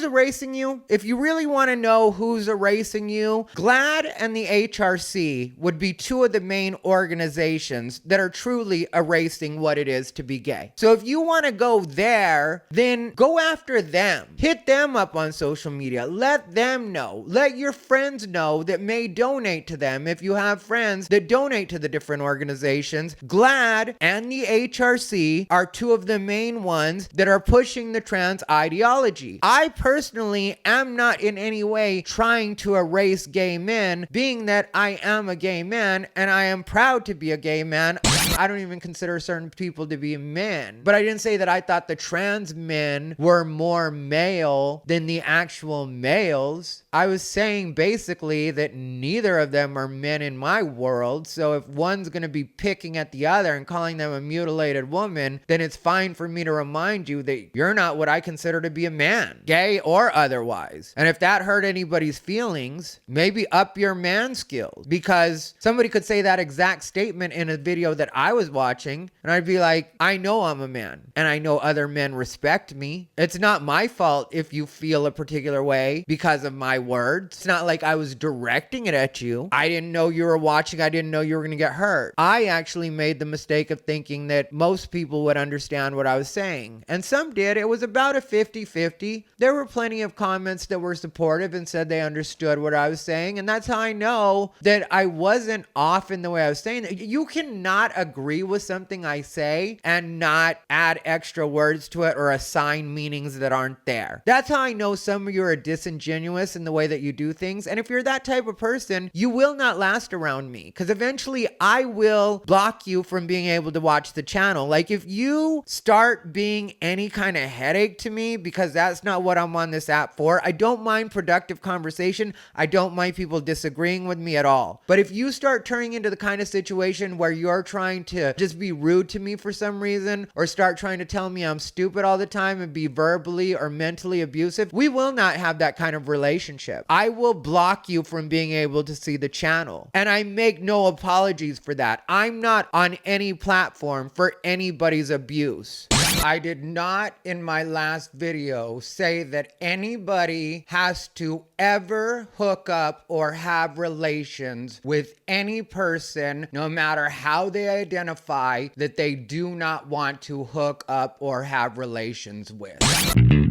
who's erasing you? If you really want to know who's erasing you, GLAAD and the HRC would be two of the main organizations that are truly erasing what it is to be gay. So if you want to go there, then go after them. Hit them up on social media. Let them know. Let your friends know that may donate to them if you have friends that donate to the different organizations. GLAAD and the HRC are two of the main ones that are pushing the trans ideology. I personally am not in any way trying to erase gay men, being that I am a gay man and I am proud to be a gay man. I don't even consider certain people to be men. But I didn't say that I thought the trans men were more male than the actual males. I was saying basically that neither of them are men in my world. So if one's going to be picking at the other and calling them a mutilated woman, then it's fine for me to remind you that you're not what I consider to be a man, gay or otherwise. And if that hurt anybody's feelings, maybe up your man skills, because somebody could say that exact statement in a video that I was watching and I'd be like, I know I'm a man and I know other men respect me. It's not my fault if you feel a particular way because of my words. It's not like I was directing it at you. I didn't know you were watching. I didn't know you were going to get hurt. I actually made the mistake of thinking that most people would understand what I was saying. And some did. It was about a 50-50. There were plenty of comments that were supportive and said they understood what I was saying. And that's how I know that I wasn't off in the way I was saying it. You cannot agree with something I say and not add extra words to it or assign meanings that aren't there. That's how I know some of you are disingenuous in the way that you do things. And if you're that type of person, you will not last around me, because eventually I will block you from being able to watch the channel. Like if you start being any kind of headache to me, because that's not what I'm on this app for. I don't mind productive conversation. I don't mind people disagreeing with me at all. But if you start turning into the kind of situation where you're trying to just be rude to me for some reason, or start trying to tell me I'm stupid all the time and be verbally or mentally abusive, we will not have that kind of relationship. I will block you from being able to see the channel. And I make no apologies for that. I'm not on any platform for anybody's abuse. I did not in my last video say that anybody has to ever hook up or have relations with any person, no matter how they identify, that they do not want to hook up or have relations with.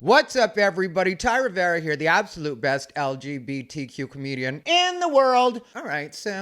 What's up, everybody? Ty Rivera here, the absolute best LGBTQ comedian in the world. All right, so,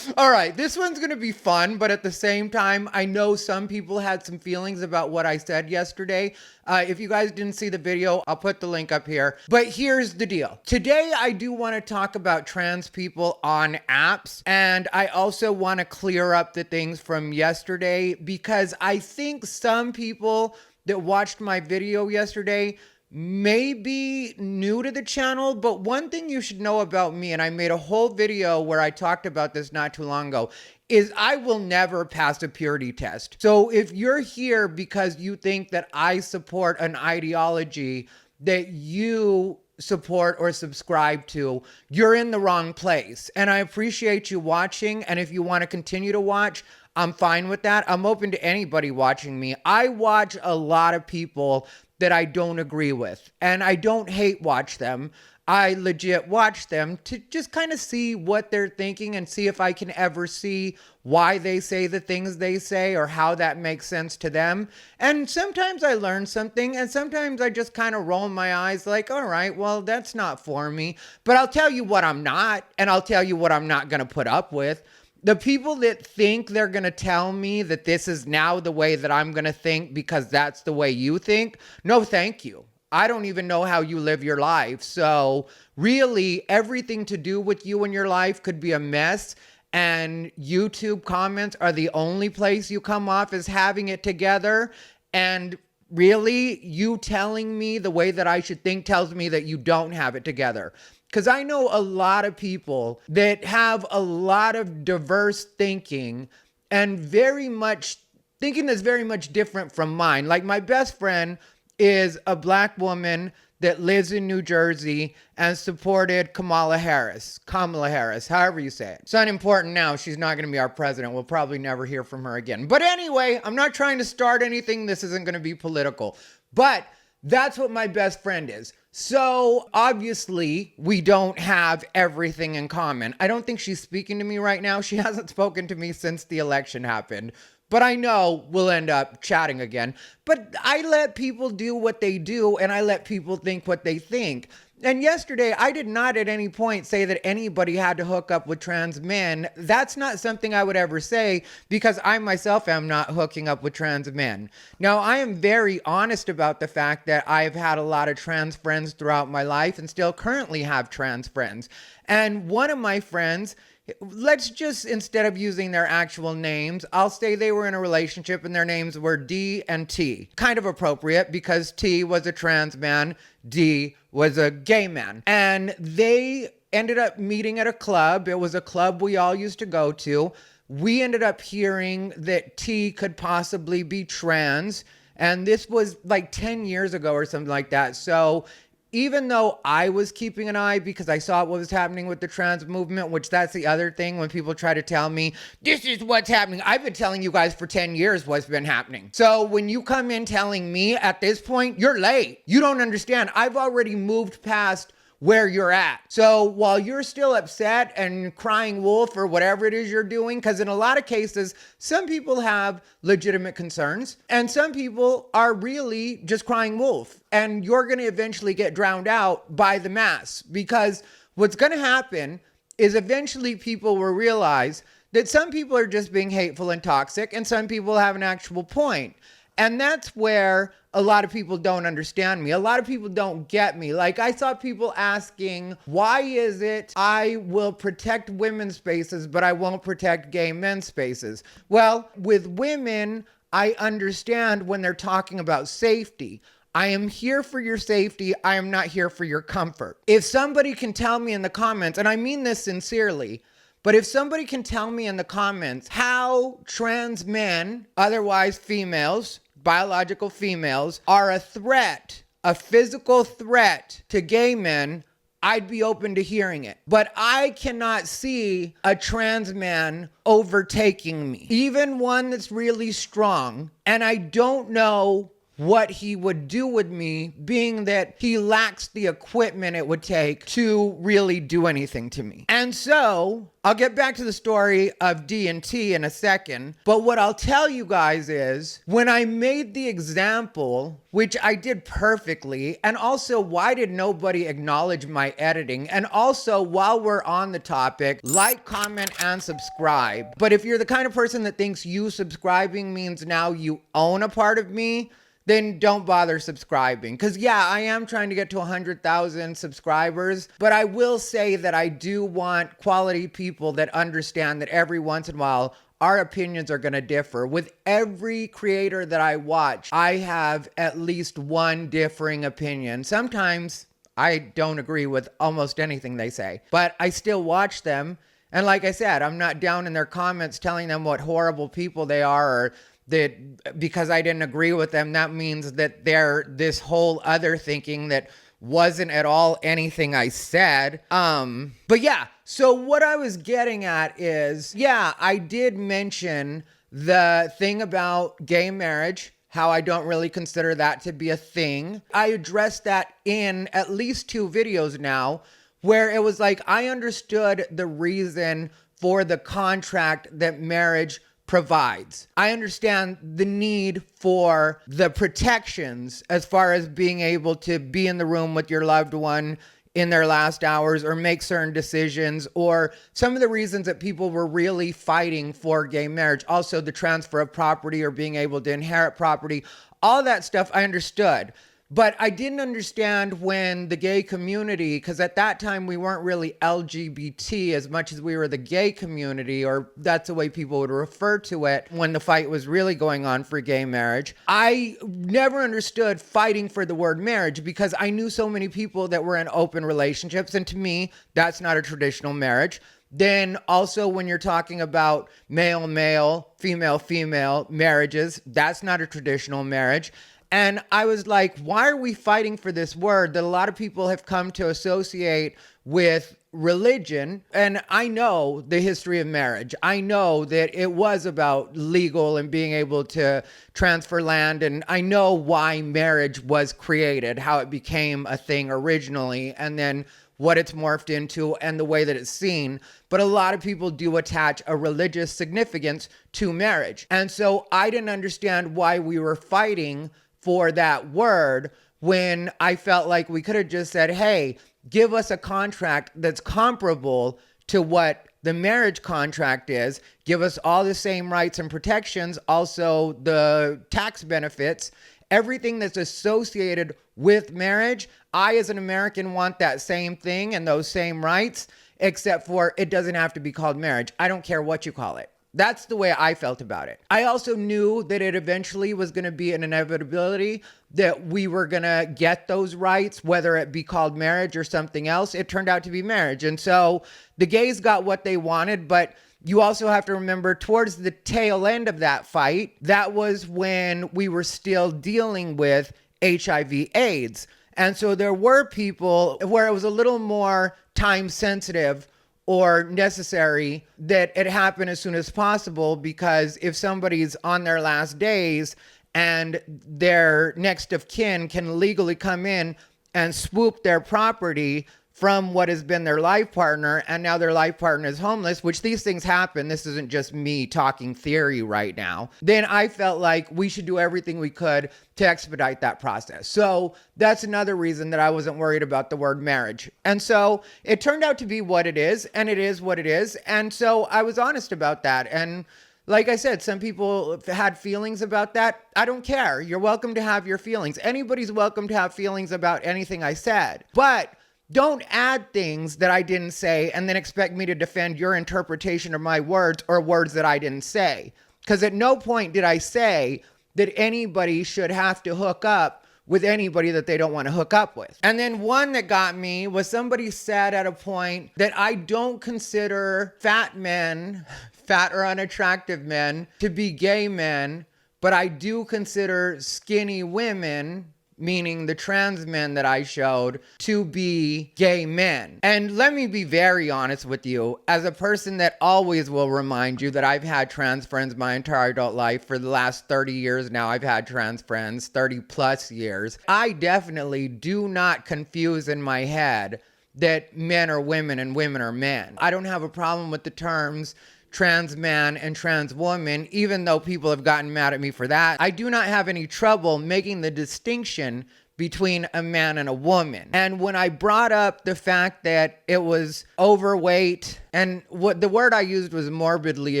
all right, this one's gonna be fun, but at the same time, I know some people had some feelings about what I said yesterday. If you guys didn't see the video, I'll put the link up here. But here's the deal. Today, I do want to talk about trans people on apps, and I also want to clear up the things from yesterday, because I think some people that watched my video yesterday may be new to the channel, but one thing you should know about me, and I made a whole video where I talked about this not too long ago, is I will never pass a purity test. So if you're here because you think that I support an ideology that you support or subscribe to, you're in the wrong place. And I appreciate you watching, and if you want to continue to watch, I'm fine with that. I'm open to anybody watching me. I watch a lot of people that I don't agree with, and I don't hate watch them. I legit watch them to just kind of see what they're thinking and see if I can ever see why they say the things they say or how that makes sense to them. And sometimes I learn something, and sometimes I just kind of roll my eyes like, all right, well, that's not for me. But I'll tell you what I'm not, and I'll tell you what I'm not going to put up with. The people that think they're going to tell me that this is now the way that I'm going to think because that's the way you think, no, thank you. I don't even know how you live your life. So really, everything to do with you and your life could be a mess. And YouTube comments are the only place you come off as having it together. And really, you telling me the way that I should think tells me that you don't have it together. Because I know a lot of people that have a lot of diverse thinking and very much thinking that's very much different from mine. Like my best friend is a black woman that lives in New Jersey and supported Kamala Harris, however you say it. It's unimportant now. She's not going to be our president. We'll probably never hear from her again. But anyway, I'm not trying to start anything. This isn't going to be political. But That's what my best friend is. So obviously we don't have everything in common. I don't think she's speaking to me right now. She hasn't spoken to me since the election happened. But I know we'll end up chatting again. But I let people do what they do, and I let people think what they think. And yesterday, I did not at any point say that anybody had to hook up with trans men. That's not something I would ever say, because I myself am not hooking up with trans men. Now, I am very honest about the fact that I've had a lot of trans friends throughout my life and still currently have trans friends. And one of my friends, let's just, instead of using their actual names, I'll say they were in a relationship and their names were D and T. Kind of appropriate because T was a trans man, D was a gay man. And they ended up meeting at a club. It was a club we all used to go to. We ended up hearing that T could possibly be trans. And this was like 10 years ago or something like that. So even though I was keeping an eye because I saw what was happening with the trans movement, which that's the other thing when people try to tell me, this is what's happening. I've been telling you guys for 10 years what's been happening. So when you come in telling me at this point, you're late. You don't understand. I've already moved past where you're at. So while you're still upset and crying wolf or whatever it is you're doing, because in a lot of cases, some people have legitimate concerns and some people are really just crying wolf, and you're going to eventually get drowned out by the mass, because what's going to happen is eventually people will realize that some people are just being hateful and toxic and some people have an actual point. And that's where a lot of people don't understand me. A lot of people don't get me. Like, I saw people asking, why is it I will protect women's spaces, but I won't protect gay men's spaces? Well, with women, I understand when they're talking about safety. I am here for your safety. I am not here for your comfort. If somebody can tell me in the comments, and I mean this sincerely, but if somebody can tell me in the comments how trans men, otherwise females, biological females, are a threat, a physical threat to gay men, I'd be open to hearing it. But I cannot see a trans man overtaking me, even one that's really strong. And I don't know what he would do with me, being that he lacks the equipment it would take to really do anything to me. And so I'll get back to the story of D and T in a second. But what I'll tell you guys is, when I made the example, which I did perfectly, and also, why did nobody acknowledge my editing? And also, while we're on the topic, like, comment, and subscribe. But if you're the kind of person that thinks you subscribing means now you own a part of me, then don't bother subscribing. Because yeah, I am trying to get to 100,000 subscribers, but I will say that I do want quality people that understand that every once in a while, our opinions are going to differ. With every creator that I watch, I have at least one differing opinion. Sometimes I don't agree with almost anything they say, but I still watch them. And like I said, I'm not down in their comments telling them what horrible people they are, or that because I didn't agree with them, that means that they're this whole other thinking that wasn't at all anything I said. But yeah, so what I was getting at is, yeah, I did mention the thing about gay marriage, how I don't really consider that to be a thing. I addressed that in at least 2 videos now, where it was like, I understood the reason for the contract that marriage provides. I understand the need for the protections as far as being able to be in the room with your loved one in their last hours, or make certain decisions, or some of the reasons that people were really fighting for gay marriage. Also, the transfer of property or being able to inherit property, all that stuff I understood. But I didn't understand when the gay community, because at that time we weren't really LGBT as much as we were the gay community, or that's the way people would refer to it when the fight was really going on for gay marriage. I never understood fighting for the word marriage, because I knew so many people that were in open relationships, and to me, that's not a traditional marriage. Then also, when you're talking about male-male, female-female marriages, that's not a traditional marriage. And I was like, why are we fighting for this word that a lot of people have come to associate with religion? And I know the history of marriage. I know that it was about legal and being able to transfer land. And I know why marriage was created, how it became a thing originally, and then what it's morphed into and the way that it's seen. But a lot of people do attach a religious significance to marriage. And so I didn't understand why we were fighting for that word when I felt like we could have just said, hey, give us a contract that's comparable to what the marriage contract is. Give us all the same rights and protections, also the tax benefits, everything that's associated with marriage. I, as an American, want that same thing and those same rights, except for it doesn't have to be called marriage. I don't care what you call it. That's the way I felt about it. I also knew that it eventually was going to be an inevitability that we were going to get those rights, whether it be called marriage or something else. It turned out to be marriage. And so the gays got what they wanted, but you also have to remember towards the tail end of that fight, that was when we were still dealing with HIV/AIDS. And so there were people where it was a little more time sensitive or necessary that it happen as soon as possible, because if somebody's on their last days and their next of kin can legally come in and swoop their property from what has been their life partner, and now their life partner is homeless, which these things happen. This isn't just me talking theory right now. Then I felt like we should do everything we could to expedite that process. So that's another reason that I wasn't worried about the word marriage. And so it turned out to be what it is, and it is what it is. And so I was honest about that. And like I said, some people had feelings about that. I don't care. You're welcome to have your feelings. Anybody's welcome to have feelings about anything I said. But don't add things that I didn't say and then expect me to defend your interpretation of my words or words that I didn't say. Because at no point did I say that anybody should have to hook up with anybody that they don't want to hook up with. And then one that got me was somebody said at a point that I don't consider fat men, fat or unattractive men, to be gay men, but I do consider skinny women, meaning the trans men that I showed, to be gay men. And let me be very honest with you, as a person that always will remind you that I've had trans friends my entire adult life. For the last 30 years now, I've had trans friends, 30 plus years. I definitely do not confuse in my head that men are women and women are men. I don't have a problem with the terms trans man and trans woman, even though people have gotten mad at me for that. I do not have any trouble making the distinction between a man and a woman. And when I brought up the fact that it was overweight, and what the word I used was morbidly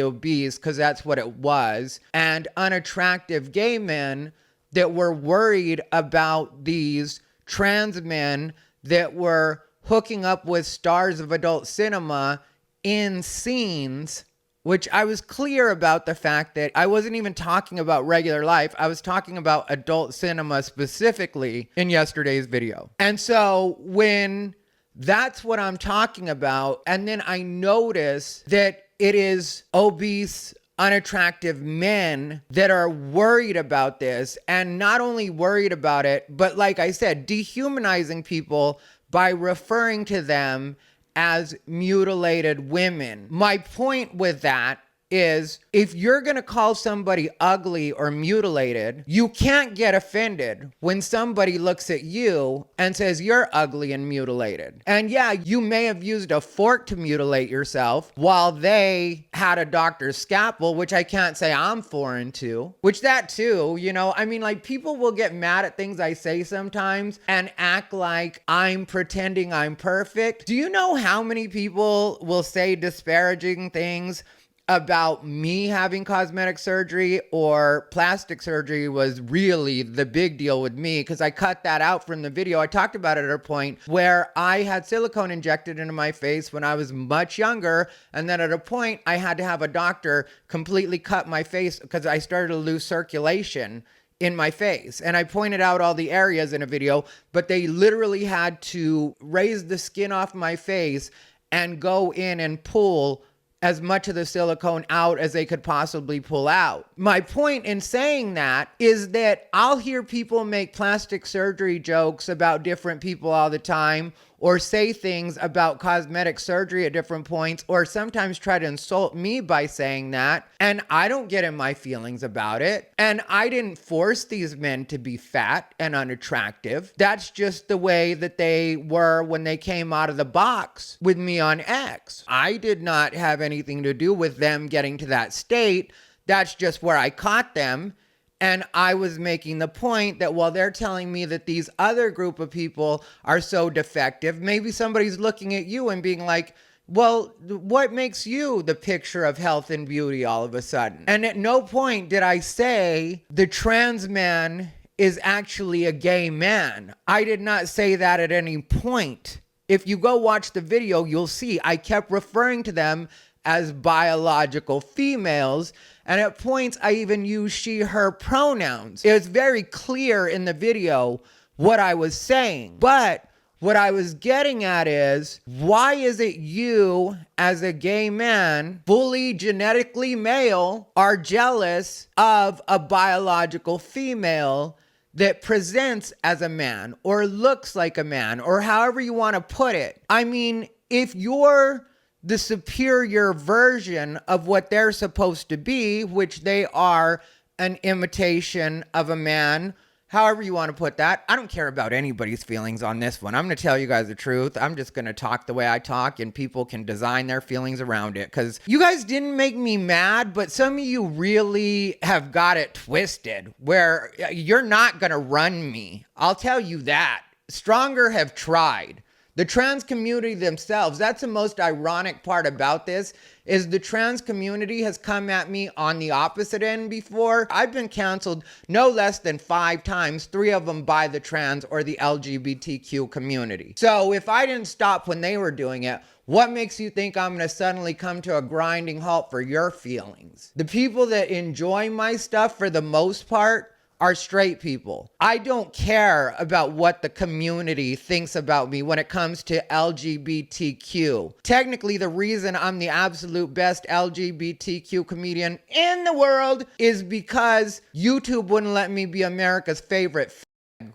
obese, because that's what it was, and unattractive gay men that were worried about these trans men that were hooking up with stars of adult cinema in scenes, which I was clear about the fact that I wasn't even talking about regular life. I was talking about adult cinema specifically in yesterday's video. And so when that's what I'm talking about, and then I notice that it is obese, unattractive men that are worried about this, and not only worried about it, but like I said, dehumanizing people by referring to them as mutilated women. My point with that is, if you're gonna call somebody ugly or mutilated, you can't get offended when somebody looks at you and says you're ugly and mutilated. And yeah, you may have used a fork to mutilate yourself while they had a doctor's scalpel, which I can't say I'm foreign to, which that too, you know, I mean, like, people will get mad at things I say sometimes and act like I'm pretending I'm perfect. Do you know how many people will say disparaging things about me having cosmetic surgery or plastic surgery was really the big deal with me? Because I cut that out from the video. I talked about it at a point where I had silicone injected into my face when I was much younger. And then at a point I had to have a doctor completely cut my face because I started to lose circulation in my face. And I pointed out all the areas in a video, but they literally had to raise the skin off my face and go in and pull as much of the silicone out as they could possibly pull out. My point in saying that is that I'll hear people make plastic surgery jokes about different people all the time, or say things about cosmetic surgery at different points, or sometimes try to insult me by saying that. And I don't get in my feelings about it. And I didn't force these men to be fat and unattractive. That's just the way that they were when they came out of the box with me on X. I did not have anything to do with them getting to that state. That's just where I caught them. And I was making the point that while they're telling me that these other group of people are so defective, maybe somebody's looking at you and being like, well, what makes you the picture of health and beauty all of a sudden? And at no point did I say the trans man is actually a gay man. I did not say that at any point. If you go watch the video, you'll see I kept referring to them as biological females. And at points, I even use she, her pronouns. It was very clear in the video what I was saying. But what I was getting at is, why is it you, as a gay man, fully genetically male, are jealous of a biological female that presents as a man or looks like a man, or however you want to put it? I mean, if you're the superior version of what they're supposed to be, which they are an imitation of a man, however you want to put that. I don't care about anybody's feelings on this one. I'm going to tell you guys the truth. I'm just going to talk the way I talk, and people can design their feelings around it, because you guys didn't make me mad, but some of you really have got it twisted where you're not going to run me. I'll tell you that. Stronger have tried. The trans community themselves, that's the most ironic part about this, is the trans community has come at me on the opposite end before. I've been canceled no less than 5 times, 3 of them by the trans or the LGBTQ community. So if I didn't stop when they were doing it, what makes you think I'm going to suddenly come to a grinding halt for your feelings? The people that enjoy my stuff for the most part are straight people. I don't care about what the community thinks about me when it comes to LGBTQ. Technically, the reason I'm the absolute best LGBTQ comedian in the world is because YouTube wouldn't let me be America's favorite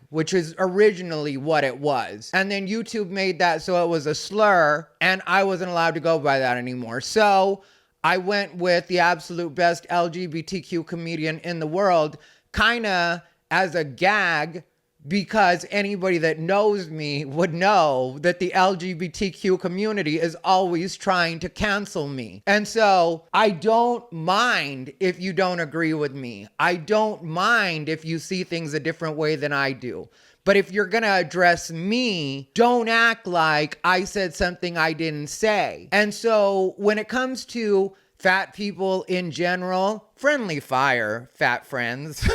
which is originally what it was. And then YouTube made that so it was a slur, and I wasn't allowed to go by that anymore. So I went with the absolute best LGBTQ comedian in the world, kind of as a gag, because anybody that knows me would know that the LGBTQ community is always trying to cancel me. And so I don't mind if you don't agree with me. I don't mind if you see things a different way than I do. But if you're gonna address me, don't act like I said something I didn't say. And so when it comes to fat people in general, friendly fire, fat friends.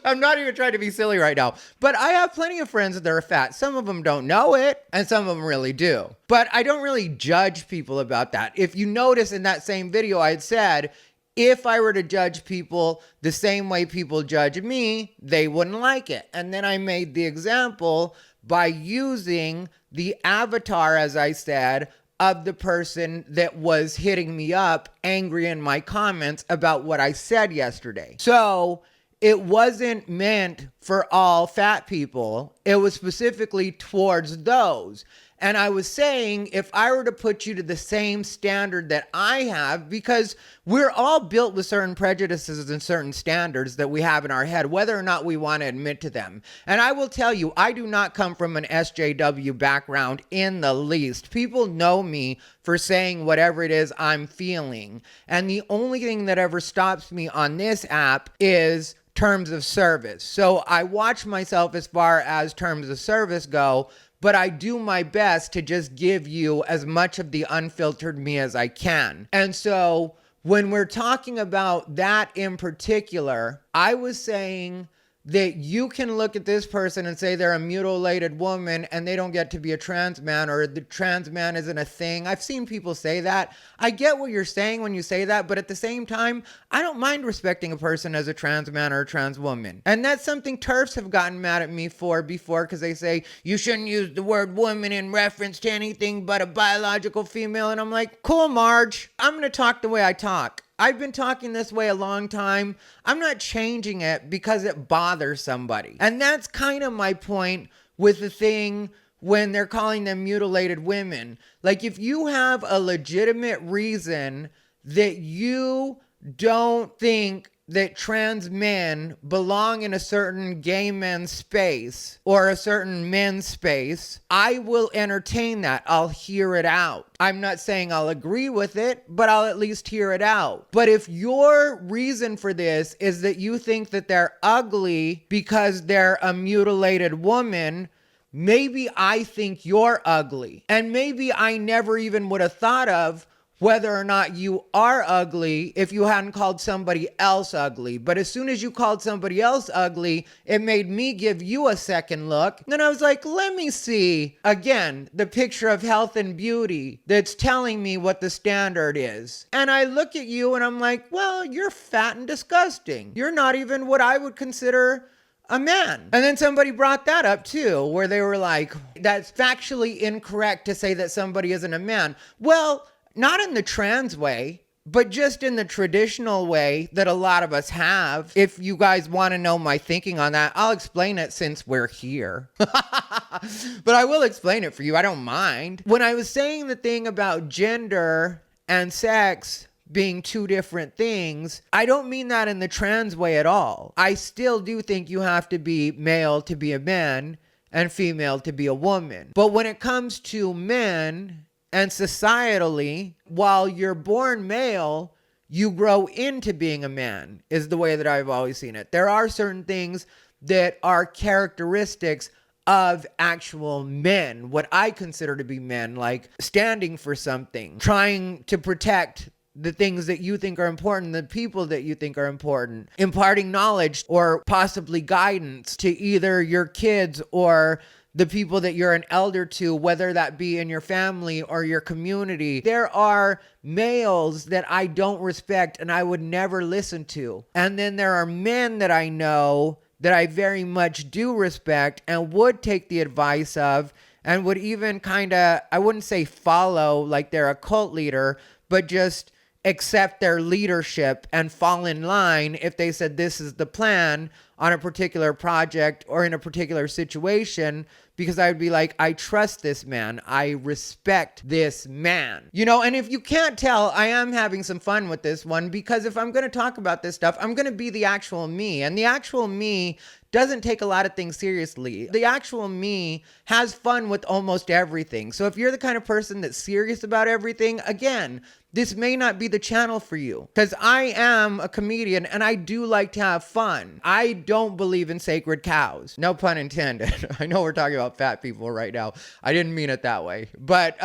I'm not even trying to be silly right now, but I have plenty of friends that are fat. Some of them don't know it, and some of them really do. But I don't really judge people about that. If you notice in that same video, I had said, if I were to judge people the same way people judge me, they wouldn't like it. And then I made the example by using the avatar, as I said, of the person that was hitting me up angry in my comments about what I said yesterday. So it wasn't meant for all fat people. It was specifically towards those. And I was saying, if I were to put you to the same standard that I have, because we're all built with certain prejudices and certain standards that we have in our head, whether or not we want to admit to them. And I will tell you, I do not come from an SJW background in the least. People know me for saying whatever it is I'm feeling. And the only thing that ever stops me on this app is terms of service. So I watch myself as far as terms of service go, but I do my best to just give you as much of the unfiltered me as I can. And so when we're talking about that in particular, I was saying that you can look at this person and say they're a mutilated woman and they don't get to be a trans man, or the trans man isn't a thing. I've seen people say that. I get what you're saying when you say that, but at the same time, I don't mind respecting a person as a trans man or a trans woman. And that's something TERFs have gotten mad at me for before, because they say you shouldn't use the word woman in reference to anything but a biological female. And I'm like, cool, Marge, I'm going to talk the way I talk. I've been talking this way a long time. I'm not changing it because it bothers somebody. And that's kind of my point with the thing when they're calling them mutilated women. Like, if you have a legitimate reason that you don't think that trans men belong in a certain gay men's space or a certain men's space, I will entertain that. I'll hear it out. I'm not saying I'll agree with it, but I'll at least hear it out. But if your reason for this is that you think that they're ugly because they're a mutilated woman, maybe I think you're ugly. And maybe I never even would have thought of whether or not you are ugly if you hadn't called somebody else ugly. But as soon as you called somebody else ugly, it made me give you a second look. Then I was like, let me see, again, the picture of health and beauty that's telling me what the standard is. And I look at you and I'm like, well, you're fat and disgusting. You're not even what I would consider a man. And then somebody brought that up too, where they were like, that's factually incorrect to say that somebody isn't a man. Well, not in the trans way, but just in the traditional way that a lot of us have. If you guys want to know my thinking on that, I'll explain it since we're here. But I will explain it for you. I don't mind. When I was saying the thing about gender and sex being two different things, I don't mean that in the trans way at all. I still do think you have to be male to be a man and female to be a woman. But when it comes to men, and societally, while you're born male, you grow into being a man, is the way that I've always seen it. There are certain things that are characteristics of actual men, what I consider to be men, like standing for something, trying to protect the things that you think are important, the people that you think are important, imparting knowledge or possibly guidance to either your kids or the people that you're an elder to, whether that be in your family or your community. There are males that I don't respect and I would never listen to. And then there are men that I know that I very much do respect and would take the advice of, and would even kind of, I wouldn't say follow like they're a cult leader, but just accept their leadership and fall in line if they said this is the plan on a particular project or in a particular situation, because I would be like, I trust this man. I respect this man. You know, and if you can't tell, I am having some fun with this one, because if I'm going to talk about this stuff, I'm going to be the actual me. And the actual me doesn't take a lot of things seriously. The actual me has fun with almost everything. So if you're the kind of person that's serious about everything, again, this may not be the channel for you, because I am a comedian and I do like to have fun. I don't believe in sacred cows. No pun intended. I know we're talking about fat people right now. I didn't mean it that way. But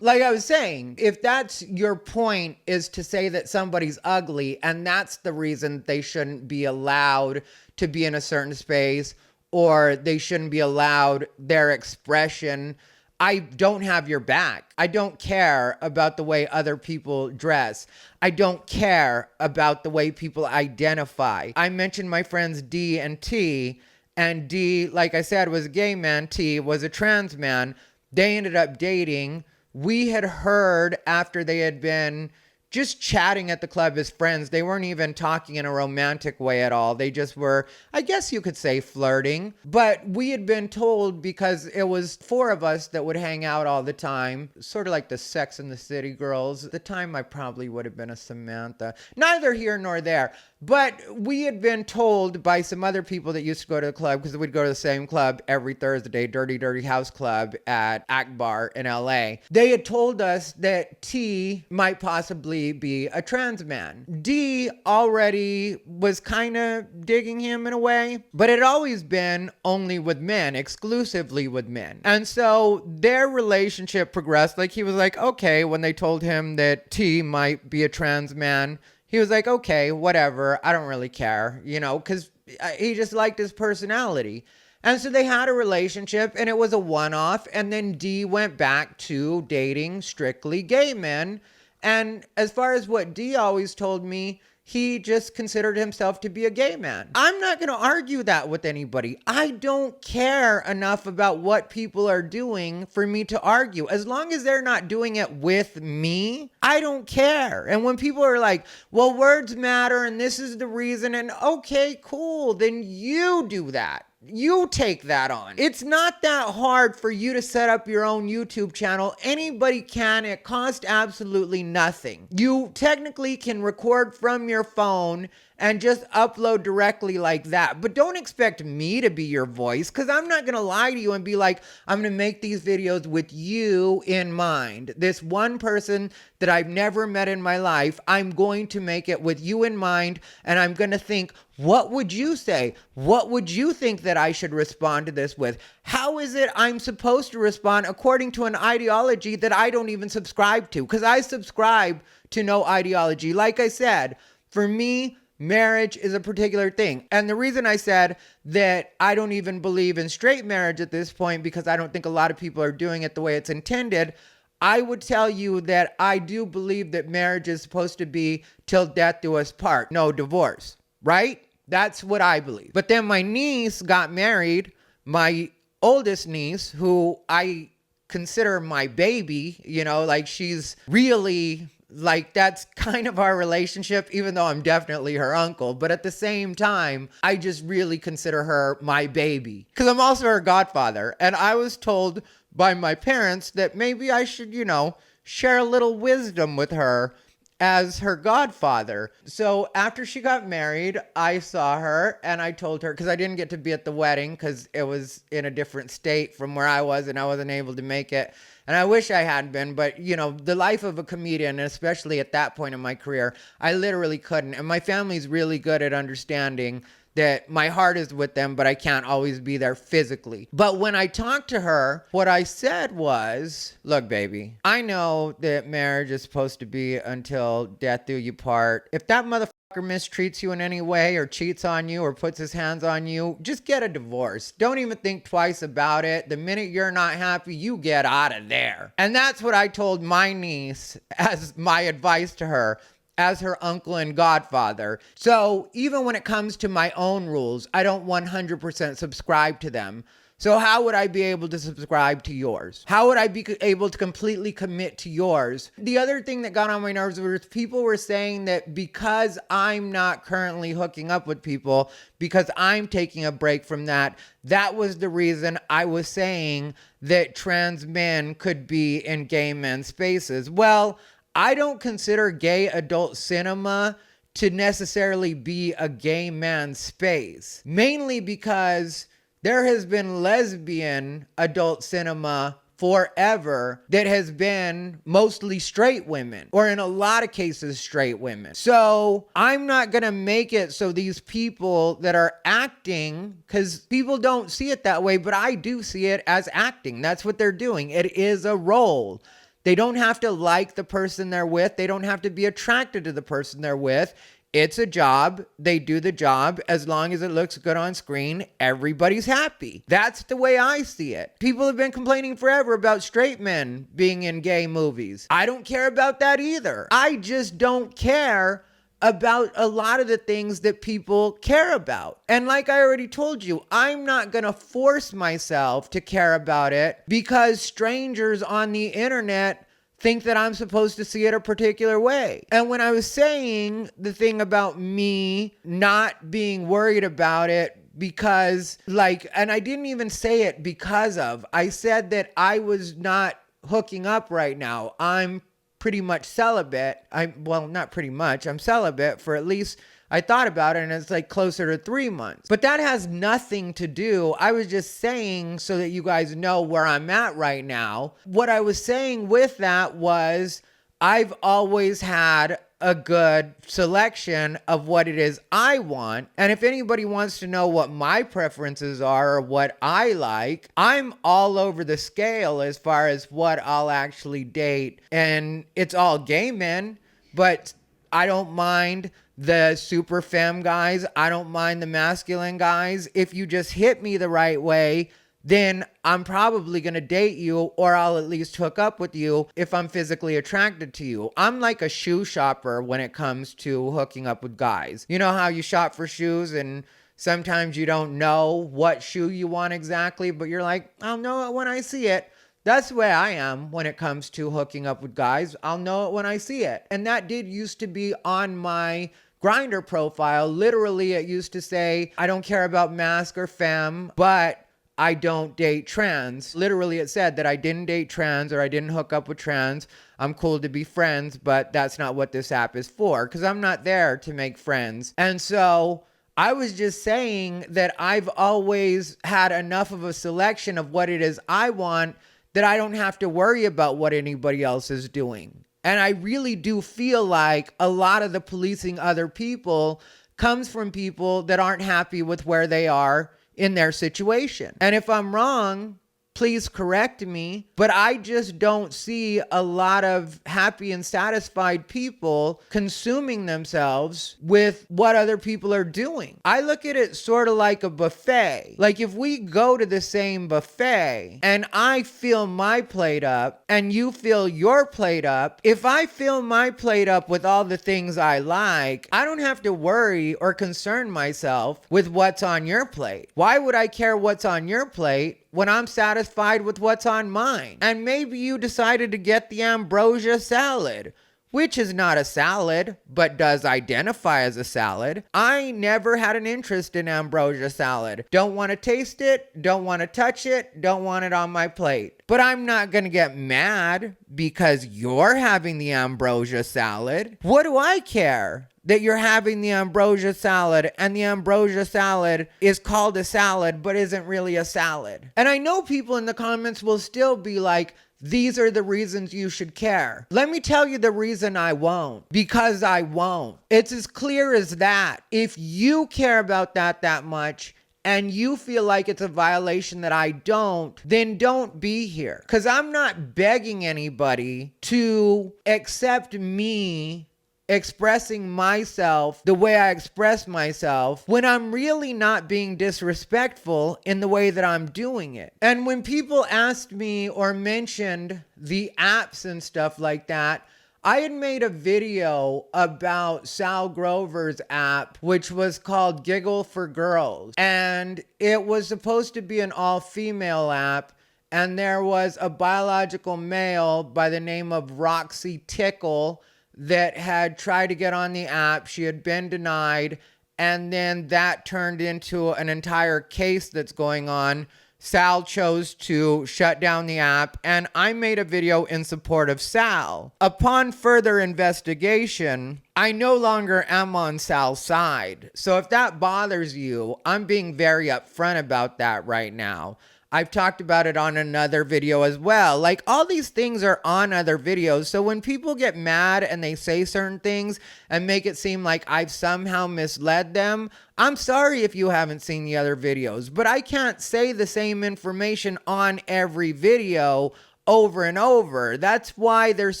like I was saying, if that's your point, is to say that somebody's ugly and that's the reason they shouldn't be allowed to be in a certain space, or they shouldn't be allowed their expression, I don't have your back. I don't care about the way other people dress. I don't care about the way people identify. I mentioned my friends D and T, and D, like I said, was a gay man. T was a trans man. They ended up dating. We had heard after they had been just chatting at the club as friends. They weren't even talking in a romantic way at all. They just were, I guess you could say, flirting. But we had been told, because it was four of us that would hang out all the time, sort of like the Sex and the City girls. At the time, I probably would have been a Samantha. Neither here nor there. But we had been told by some other people that used to go to the club, because we'd go to the same club every Thursday, Dirty Dirty House Club at Akbar in LA. They had told us that T might possibly be a trans man. D already was kind of digging him in a way, but it had always been only with men, exclusively with men. And so their relationship progressed. Like, he was like, okay, when they told him that T might be a trans man, he was like, okay, whatever, I don't really care, you know, because he just liked his personality. And so they had a relationship and it was a one-off. And then D went back to dating strictly gay men. And as far as what D always told me, he just considered himself to be a gay man. I'm not going to argue that with anybody. I don't care enough about what people are doing for me to argue. As long as they're not doing it with me, I don't care. And when people are like, well, words matter and this is the reason, and okay, cool, then you do that. You take that on. It's not that hard for you to set up your own YouTube channel. Anybody can. It costs absolutely nothing. You technically can record from your phone and just upload directly like that. But don't expect me to be your voice, because I'm not going to lie to you and be like, I'm going to make these videos with you in mind. This one person that I've never met in my life, I'm going to make it with you in mind, and I'm going to think, what would you say? What would you think that I should respond to this with? How is it I'm supposed to respond according to an ideology that I don't even subscribe to? Because I subscribe to no ideology. Like I said, for me, marriage is a particular thing. And the reason I said that I don't even believe in straight marriage at this point, because I don't think a lot of people are doing it the way it's intended, I would tell you that I do believe that marriage is supposed to be till death do us part, no divorce, right? That's what I believe. But then my niece got married, my oldest niece, who I consider my baby, you know, like she's really, like, that's kind of our relationship, even though I'm definitely her uncle. But at the same time, I just really consider her my baby, because I'm also her godfather. And I was told by my parents that maybe I should, you know, share a little wisdom with her as her godfather. So after she got married, I saw her and I told her, because I didn't get to be at the wedding because it was in a different state from where I was and I wasn't able to make it. And I wish I had been, but you know, the life of a comedian, especially at that point in my career, I literally couldn't. And my family's really good at understanding that my heart is with them, but I can't always be there physically. But when I talked to her, what I said was, look, baby, I know that marriage is supposed to be until death do you part. If that motherfucker mistreats you in any way or cheats on you or puts his hands on you, just get a divorce. Don't even think twice about it. The minute you're not happy, you get out of there. And that's what I told my niece as my advice to her, as her uncle and godfather. So even when it comes to my own rules, I don't 100% subscribe to them. So how would I be able to subscribe to yours? How would I be able to completely commit to yours? The other thing that got on my nerves was people were saying that because I'm not currently hooking up with people, because I'm taking a break from that, that was the reason I was saying that trans men could be in gay men's spaces. Well, I don't consider gay adult cinema to necessarily be a gay man's space, mainly because there has been lesbian adult cinema forever that has been mostly straight women, or in a lot of cases straight women. So I'm not gonna make it so these people that are acting, because people don't see it that way, but I do see it as acting. That's what they're doing. It is a role. They don't have to like the person they're with. They don't have to be attracted to the person they're with. It's a job. They do the job. As long as it looks good on screen, everybody's happy. That's the way I see it. People have been complaining forever about straight men being in gay movies. I don't care about that either. I just don't care about a lot of the things that people care about. And like I already told you, I'm not gonna force myself to care about it because strangers on the internet think that I'm supposed to see it a particular way. And when I was saying the thing about me not being worried about it because, like, and I didn't even say it because of, I said that I was not hooking up right now. I'm pretty much celibate. Well, not pretty much. I'm celibate for at least, I thought about it and it's like closer to 3 months. But that has nothing to do. I was just saying so that you guys know where I'm at right now. What I was saying with that was I've always had a good selection of what it is I want. And if anybody wants to know what my preferences are or what I like, I'm all over the scale as far as what I'll actually date. And it's all gay men, but I don't mind the super femme guys. I don't mind the masculine guys. If you just hit me the right way, then I'm probably going to date you, or I'll at least hook up with you if I'm physically attracted to you. I'm like a shoe shopper when it comes to hooking up with guys. You know how you shop for shoes and sometimes you don't know what shoe you want exactly, but you're like, I'll know it when I see it. That's the way I am when it comes to hooking up with guys. I'll know it when I see it. And that did used to be on my Grindr profile. Literally, it used to say, I don't care about mask or femme, but I don't date trans. Literally, it said that I didn't date trans or I didn't hook up with trans. I'm cool to be friends, but that's not what this app is for, because I'm not there to make friends. And so I was just saying that I've always had enough of a selection of what it is I want that I don't have to worry about what anybody else is doing. And I really do feel like a lot of the policing other people comes from people that aren't happy with where they are in their situation. And if I'm wrong, please correct me, but I just don't see a lot of happy and satisfied people consuming themselves with what other people are doing. I look at it sort of like a buffet. Like if we go to the same buffet and I fill my plate up and you fill your plate up, if I fill my plate up with all the things I like, I don't have to worry or concern myself with what's on your plate. Why would I care what's on your plate when I'm satisfied with what's on mine? And maybe you decided to get the ambrosia salad, which is not a salad, but does identify as a salad. I never had an interest in ambrosia salad. Don't want to taste it, don't want to touch it, don't want it on my plate. But I'm not going to get mad because you're having the ambrosia salad. What do I care that you're having the ambrosia salad and the ambrosia salad is called a salad but isn't really a salad? And I know people in the comments will still be like, these are the reasons you should care. Let me tell you the reason I won't. Because I won't. It's as clear as that. If you care about that much and you feel like it's a violation that I don't, then don't be here. Because I'm not begging anybody to accept me expressing myself the way I express myself when I'm really not being disrespectful in the way that I'm doing it. And when people asked me or mentioned the apps and stuff like that, I had made a video about Sal Grover's app, which was called Giggle for Girls. And it was supposed to be an all-female app. And there was a biological male by the name of Roxy Tickle that had tried to get on the app. She had been denied, and then that turned into an entire case that's going on. Sal chose to shut down the app, and I made a video in support of Sal. Upon further investigation, I no longer am on Sal's side. So if that bothers you, I'm being very upfront about that right now. I've talked about it on another video as well. Like, all these things are on other videos. So when people get mad and they say certain things and make it seem like I've somehow misled them, I'm sorry if you haven't seen the other videos, but I can't say the same information on every video over and over. That's why there's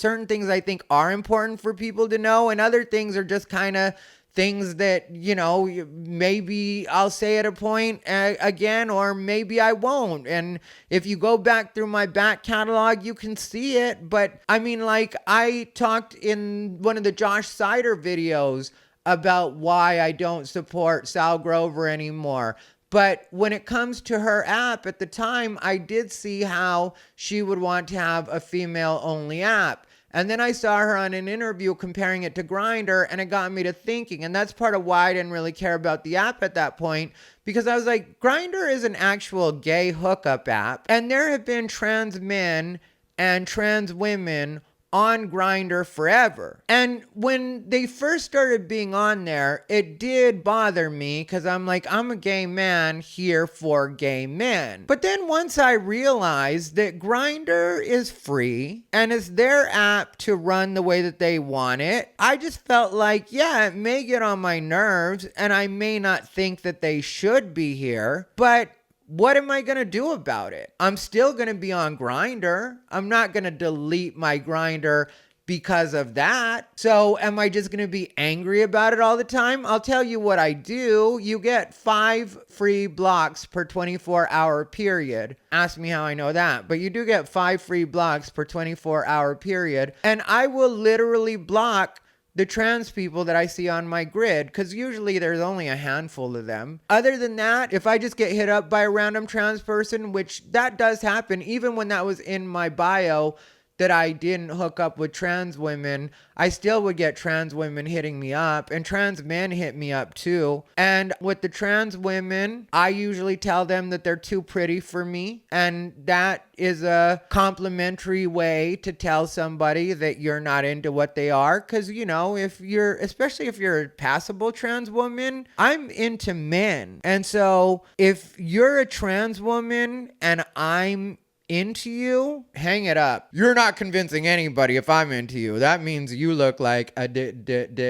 certain things I think are important for people to know, and other things are just kind of things that, you know, maybe I'll say at a point again, or maybe I won't. And if you go back through my back catalog, you can see it. But I mean, like, I talked in one of the Josh Sider videos about why I don't support Sal Grover anymore. But when it comes to her app, at the time, I did see how she would want to have a female-only app. And then I saw her on an interview comparing it to Grindr, and it got me to thinking. And that's part of why I didn't really care about the app at that point, because I was like, Grindr is an actual gay hookup app. And there have been trans men and trans women on Grindr forever. And when they first started being on there, it did bother me, because I'm like, I'm a gay man here for gay men. But then once I realized that Grindr is free and it's their app to run the way that they want it, I just felt like, yeah, it may get on my nerves and I may not think that they should be here, but what am I going to do about it? I'm still going to be on Grindr. I'm not going to delete my Grindr because of that. So am I just going to be angry about it all the time? I'll tell you what I do. You get 5 free blocks per 24-hour period. Ask me how I know that. But you do get 5 free blocks per 24-hour period. And I will literally block the trans people that I see on my grid, because usually there's only a handful of them. Other than that, if I just get hit up by a random trans person, which that does happen, even when that was in my bio, that I didn't hook up with trans women, I still would get trans women hitting me up, and trans men hit me up too. And with the trans women, I usually tell them that they're too pretty for me. And that is a complimentary way to tell somebody that you're not into what they are. Cause especially if you're a passable trans woman, I'm into men. And so if you're a trans woman and I'm into you, hang it up. You're not convincing anybody if I'm into you. That means you look like a dude.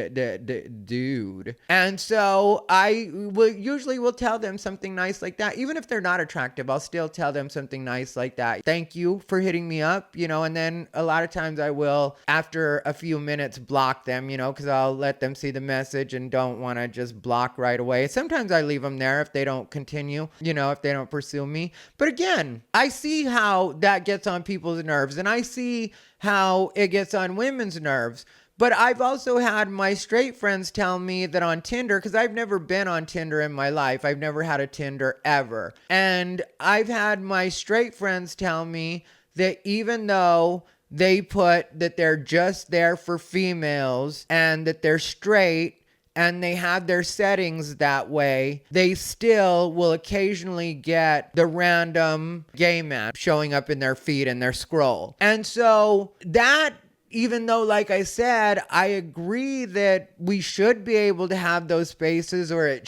And so I will tell them something nice like that. Even if they're not attractive, I'll still tell them something nice like that. Thank you for hitting me up, and then a lot of times I will, after a few minutes, block them, because I'll let them see the message and don't want to just block right away. Sometimes I leave them there if they don't continue, if they don't pursue me. But again, I see how that gets on people's nerves, and I see how it gets on women's nerves. But I've also had my straight friends tell me that on Tinder, because I've never been on Tinder in my life. I've never had a Tinder ever. And I've had my straight friends tell me that even though they put that they're just there for females and that they're straight, and they have their settings that way, they still will occasionally get the random gay man showing up in their feed and their scroll. And so that, even though, like I said, I agree that we should be able to have those spaces, or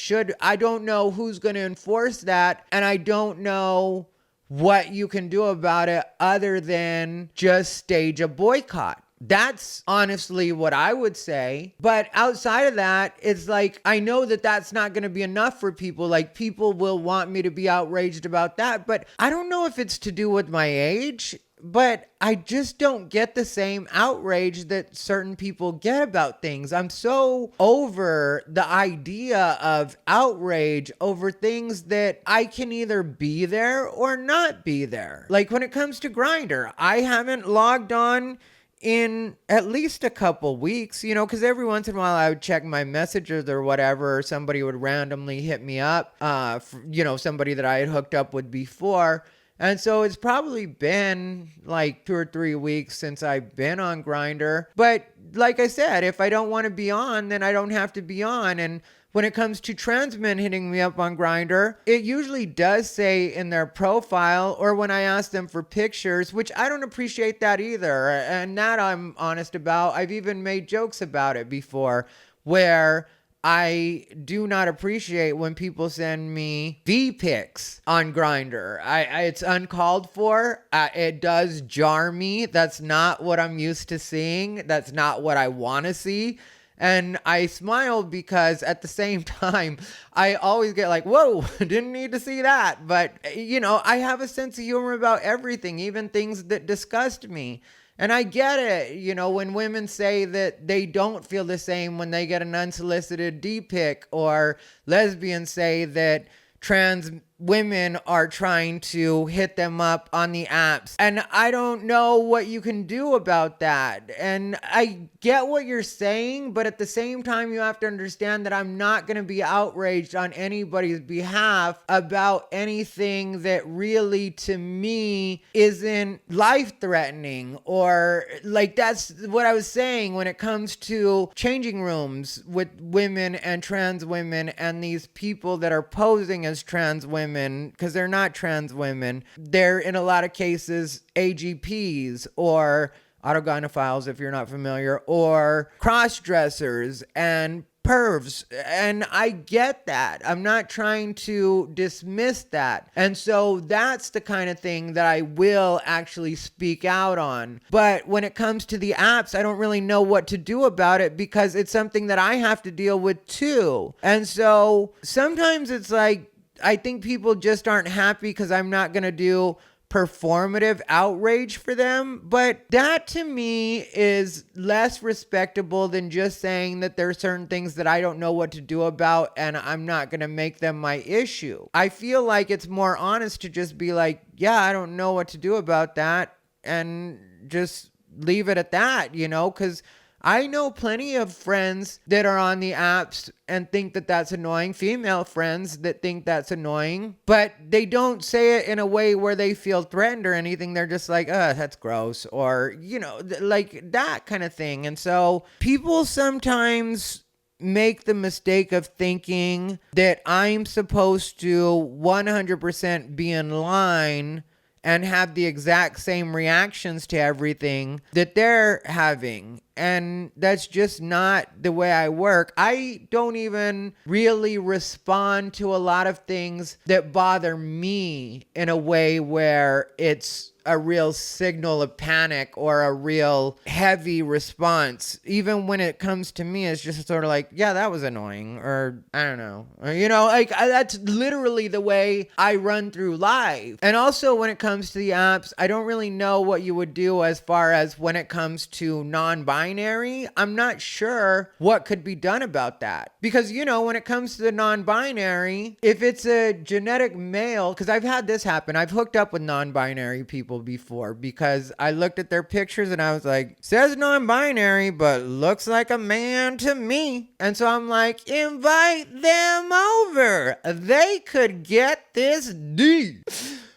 I don't know who's going to enforce that, and I don't know what you can do about it other than just stage a boycott. That's honestly what I would say. But outside of that, it's like, I know that that's not going to be enough for people. Like, people will want me to be outraged about that. But I don't know if it's to do with my age, but I just don't get the same outrage that certain people get about things. I'm so over the idea of outrage over things that I can either be there or not be there. Like when it comes to Grindr, I haven't logged on in at least a couple weeks, because every once in a while I would check my messages or whatever, or somebody would randomly hit me up, somebody that I had hooked up with before. And so it's probably been like 2 or 3 weeks since I've been on Grindr. But like I said, if I don't want to be on, then I don't have to be on. And when it comes to trans men hitting me up on Grindr, it usually does say in their profile, or when I ask them for pictures, which I don't appreciate that either. And that I'm honest about. I've even made jokes about it before, where I do not appreciate when people send me V-pics on Grindr. It's uncalled for. It does jar me. That's not what I'm used to seeing. That's not what I want to see. And I smile because at the same time, I always get like, whoa, didn't need to see that. But, I have a sense of humor about everything, even things that disgust me. And I get it, when women say that they don't feel the same when they get an unsolicited D-pic, or lesbians say that trans women are trying to hit them up on the apps. And I don't know what you can do about that. And I get what you're saying, but at the same time, you have to understand that I'm not going to be outraged on anybody's behalf about anything that really, to me, isn't life-threatening. Or like, that's what I was saying when it comes to changing rooms with women and trans women and these people that are posing as trans women, because they're not trans women. They're in a lot of cases AGPs, or autogynephiles if you're not familiar, or cross-dressers and pervs. And I get that. I'm not trying to dismiss that. And so that's the kind of thing that I will actually speak out on. But when it comes to the apps, I don't really know what to do about it, because it's something that I have to deal with too. And so sometimes it's like, I think people just aren't happy because I'm not going to do performative outrage for them. But that to me is less respectable than just saying that there are certain things that I don't know what to do about and I'm not going to make them my issue. I feel like it's more honest to just be like, yeah, I don't know what to do about that, and just leave it at that, you know, because I know plenty of friends that are on the apps and think that that's annoying, female friends that think that's annoying, but they don't say it in a way where they feel threatened or anything. They're just like, that's gross, or, you know, like that kind of thing. And so people sometimes make the mistake of thinking that I'm supposed to 100% be in line and have the exact same reactions to everything that they're having. And that's just not the way I work. I don't even really respond to a lot of things that bother me in a way where it's a real signal of panic or a real heavy response. Even when it comes to me, it's just sort of like, yeah, that was annoying, or I don't know. Or, you know, like that's literally the way I run through life. And also when it comes to the apps, I don't really know what you would do as far as when it comes to non-binary. I'm not sure what could be done about that. Because, you know, when it comes to the non-binary, if it's a genetic male, because I've had this happen, I've hooked up with non-binary people before because I looked at their pictures and I was like, says non-binary, but looks like a man to me. And so I'm like, invite them over. They could get this D.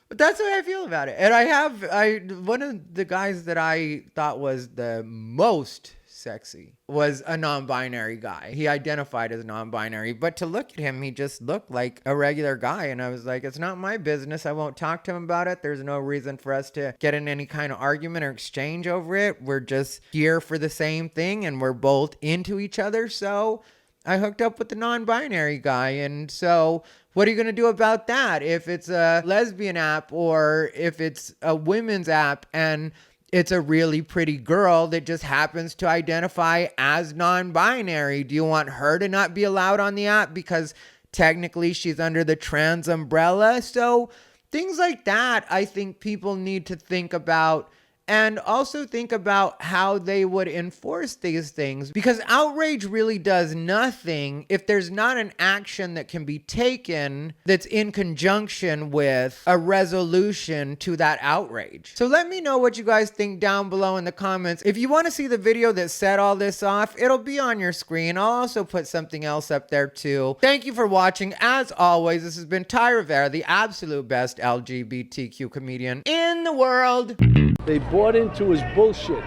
But that's the way I feel about it. And one of the guys that I thought was the most sexy was a non-binary guy. He identified as non-binary, but to look at him, he just looked like a regular guy. And I was like, it's not my business. I won't talk to him about it. There's no reason for us to get in any kind of argument or exchange over it. We're just here for the same thing and we're both into each other. So I hooked up with the non-binary guy. And so what are you going to do about that? If it's a lesbian app or if it's a women's app and it's a really pretty girl that just happens to identify as non-binary, do you want her to not be allowed on the app because technically she's under the trans umbrella? So things like that, I think people need to think about. And also think about how they would enforce these things, because outrage really does nothing if there's not an action that can be taken that's in conjunction with a resolution to that outrage. So let me know what you guys think down below in the comments. If you want to see the video that set all this off, it'll be on your screen. I'll also put something else up there too. Thank you for watching. As always, this has been Ty Rivera, the absolute best LGBTQ comedian in the world. They bought into his bullshit.